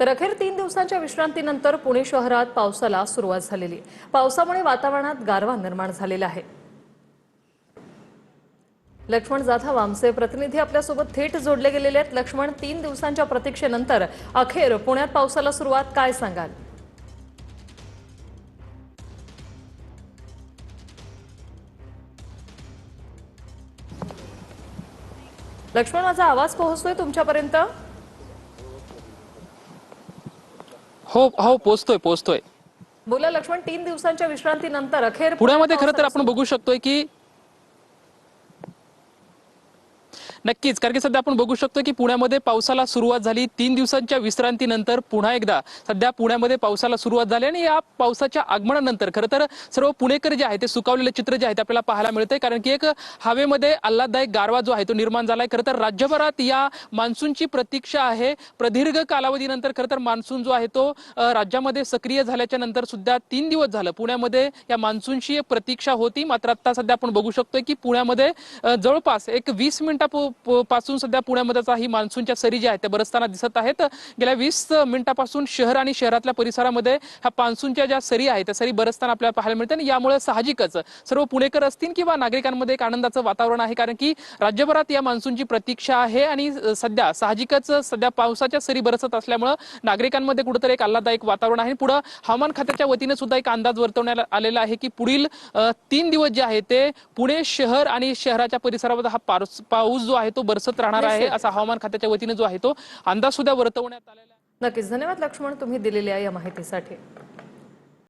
तर अखेर 3 दिवसांच्या विश्रांतीनंतर पुणे शहरात पावसाला सुरुवात झालेली आहे। पावसामुळे वातावरणात गारवा निर्माण झालेला आहे। लक्ष्मण जाधव आमचे प्रतिनिधी आपल्यासोबत थेट जोडले गेलेले आहेत। लक्ष्मण, 3 दिवसांच्या प्रतीक्षेनंतर अखेर पुण्यात पावसाला सुरुवात, काय सांगाल? लक्ष्मण, माझा आवाज पोहोचतोय तुमच्यापर्यंत? हो हो, पोहोचतोय। बोला लक्ष्मण, 3 दिवसांच्या विश्रांतीनंतर अखेर पुण्यामध्ये खरं तर पावसाला आपण बघू शकतोय की नक्कीच, कारण की सध्या आपण बघू शकतो की पुण्यामध्ये पावसाला सुरुवात झाली। 3 दिवसांच्या विश्रांतीनंतर पुन्हा एकदा सध्या पुण्यामध्ये पावसाला सुरुवात झाली आणि या पावसाच्या आगमनानंतर खरं तर सर्व पुणेकर जे आहे ते सुकावलेले चित्र जे आहे ते आपल्याला पाहायला मिळतंय, कारण की एक हवेमध्ये आल्हाददायक गारवा जो आहे तो निर्माण झालाय। खरं तर राज्यभरात या मान्सूनची प्रतीक्षा आहे। प्रदीर्घ कालावधीनंतर खरं तर मान्सून जो आहे तो राज्यामध्ये सक्रिय झाल्याच्या नंतर सुद्धा 3 दिवस झालं पुण्यामध्ये या मान्सूनची एक प्रतीक्षा होती। मात्र आता सध्या आपण बघू शकतोय की पुण्यामध्ये जवळपास एक 20 मिनिटापासून सध्या पुण्यामध्ये ही मान्सूनच्या सरी ज्या आहेत त्या बरसताना दिसत आहेत। गेल्या 20 मिनिटापासून शहर आणि शहरातल्या परिसरामध्ये ह्या मान्सूनच्या ज्या सरी आहेत त्या सरी बरसताना आपल्याला पाहायला मिळते आणि यामुळे साहजिकच सर्व पुणेकर असतील किंवा नागरिकांमध्ये एक आनंदाचं वातावरण आहे, कारण की राज्यभरात या मान्सूनची प्रतीक्षा आहे आणि सध्या साहजिकच सध्या पावसाच्या सरी बरसत असल्यामुळे नागरिकांमध्ये कुठेतरी एक आल्हाददायक वातावरण आहे। पुढे हवामान खात्याच्या वतीने सुद्धा एक अंदाज वर्तवण्यात आलेला आहे की पुढील 3 दिवस जे आहे ते पुणे शहर आणि शहराच्या परिसरामध्ये हा पाऊस जो आहे तो बरसत राहणार आहे, असा हवामान खात्याच्या वतीने जो आहे तो अंदाज सुद्धा वर्तवण्यात आलेला आहे। नक्कीच, धन्यवाद लक्ष्मण, तुम्ही दिलेल्या या माहितीसाठी।